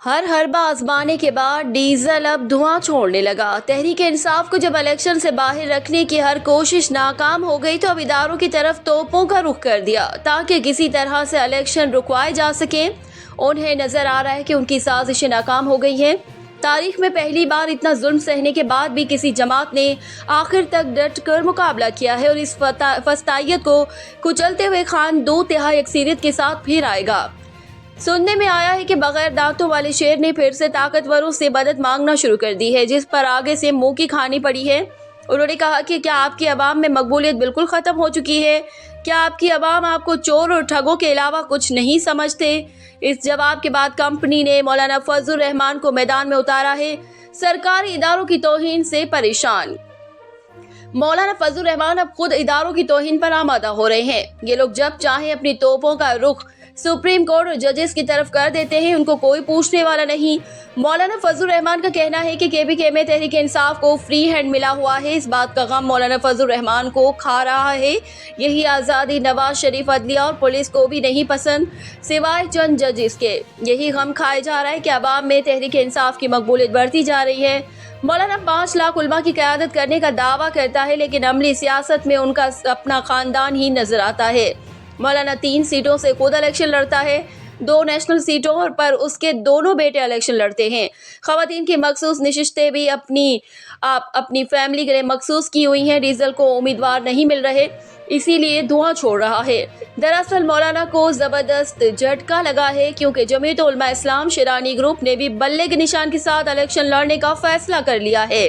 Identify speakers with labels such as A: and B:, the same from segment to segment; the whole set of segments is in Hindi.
A: हर हरबा आजमाने के बाद डीजल अब धुआं छोड़ने लगा। तहरीक इंसाफ को जब इलेक्शन से बाहर रखने की हर कोशिश नाकाम हो गई तो अब इदारों की तरफ तोपों का रुख कर दिया ताकि किसी तरह से इलेक्शन रुकवाए जा सके। उन्हें नजर आ रहा है कि उनकी साजिशें नाकाम हो गई हैं। तारीख में पहली बार इतना जुल्म सहने के बाद भी किसी जमात ने आखिर तक डट कर मुकाबला किया है और इस फस्तायत को कुचलते हुए खान 2/3 अक्सरियत के साथ फिर आएगा। सुनने में आया है कि बगैर दांतों वाले शेर ने फिर से ताकतवरों से मदद मांगना शुरू कर दी है, जिस पर आगे से मुंह की खानी पड़ी है। उन्होंने कहा कि क्या आपकी अवाम में मकबूलियत बिल्कुल खत्म हो चुकी है? क्या आपकी अवाम आपको चोर और ठगों के अलावा कुछ नहीं समझते? इस जवाब के बाद कंपनी ने मौलाना फजलुर रहमान को मैदान में उतारा है। सरकारी इदारों की तौहीन से परेशान मौलाना फजलुर रहमान अब खुद इदारों की तौहीन पर आमादा हो रहे हैं। ये लोग जब चाहे अपनी तोपों का रुख सुप्रीम कोर्ट और जजेस की तरफ कर देते हैं, उनको कोई पूछने वाला नहीं। मौलाना फजलुर रहमान का कहना है कि केबीके में तहरीक इंसाफ को फ्री हैंड मिला हुआ है। इस बात का गम मौलाना फजलुर रहमान को खा रहा है। यही आज़ादी नवाज शरीफ, अदलिया और पुलिस को भी नहीं पसंद, सिवाय चंद जजेस के। यही गम खाया जा रहा है कि अवाम में तहरीक इंसाफ की मकबूलियत बढ़ती जा रही है। मौलाना 5 लाख उलमा की क़यादत करने का दावा करता है, लेकिन अमली सियासत में उनका अपना खानदान ही नजर आता है। मौलाना 3 सीटों से खुद इलेक्शन लड़ता है, 2 नेशनल सीटों पर उसके दोनों बेटे इलेक्शन लड़ते हैं। खवातीन की मखसूस नशिस्तें भी अपनी फैमिली के लिए मखसूस की हुई हैं। डीजल को उम्मीदवार नहीं मिल रहे, इसीलिए धुआं छोड़ रहा है। दरअसल मौलाना को जबरदस्त झटका लगा है, क्योंकि जमीयत उलमा इस्लाम शिरानी ग्रुप ने भी बल्ले के निशान के साथ इलेक्शन लड़ने का फैसला कर लिया है।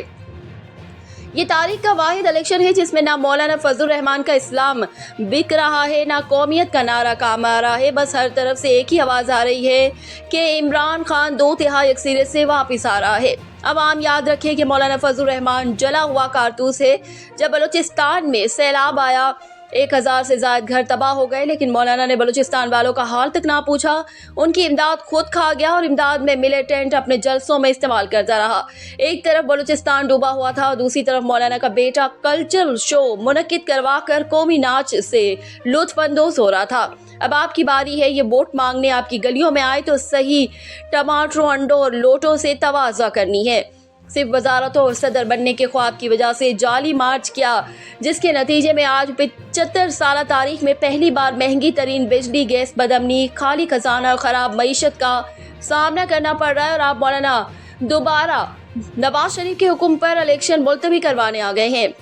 A: ये तारीख का वाहिद इलेक्शन है जिसमें ना मौलाना फजलुर रहमान का इस्लाम बिक रहा है, ना कौमियत का नारा काम आ रहा है। बस हर तरफ से एक ही आवाज़ आ रही है कि इमरान खान 2/3 अक्सरियत से वापस आ रहा है। अब आम याद रखें कि मौलाना फजलुर रहमान जला हुआ कारतूस है। जब बलूचिस्तान में सैलाब आया, 1000 से ज़ायद घर तबाह हो गए, लेकिन मौलाना ने बलूचिस्तान वालों का हाल तक ना पूछा। उनकी इमदाद खुद खा गया और इमदाद में मिले टेंट अपने जलसों में इस्तेमाल करता रहा। एक तरफ बलूचिस्तान डूबा हुआ था और दूसरी तरफ मौलाना का बेटा कल्चरल शो मुनक्किद करवा कर कौमी नाच से लुत्फानंदोज हो रहा था। अब आपकी बारी है। ये वोट मांगने आपकी गलियों में आए तो सही टमाटरों, अंडों और लोटों से तवाज़ा करनी है। सिर्फ वजारतों और सदर बनने के ख्वाब की वजह से जाली मार्च किया, जिसके नतीजे में आज 75 साल तारीख में पहली बार महंगी तरीन बिजली, गैस, बदअमनी, खाली खजाना और ख़राब मईशत का सामना करना पड़ रहा है। और आप मौलाना दोबारा नवाज शरीफ के हुक्म पर इलेक्शन मुलतवी करवाने आ गए हैं।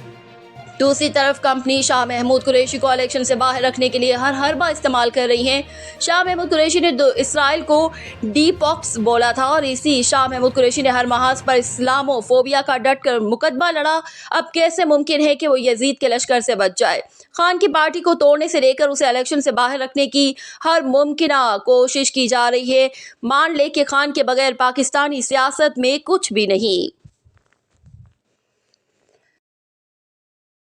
A: दूसरी तरफ कंपनी शाह महमूद कुरैशी को इलेक्शन से बाहर रखने के लिए हर हरबा इस्तेमाल कर रही है। शाह महमूद कुरैशी ने इसराइल को डीपॉक्स बोला था और इसी शाह महमूद कुरैशी ने हर महाज पर इस्लामोफोबिया का डटकर मुकदमा लड़ा। अब कैसे मुमकिन है कि वो यजीद के लश्कर से बच जाए? खान की पार्टी को तोड़ने से लेकर उसे इलेक्शन से बाहर रखने की हर मुमकिना कोशिश की जा रही है। मान ले कि खान के बगैर पाकिस्तानी सियासत में कुछ भी नहीं।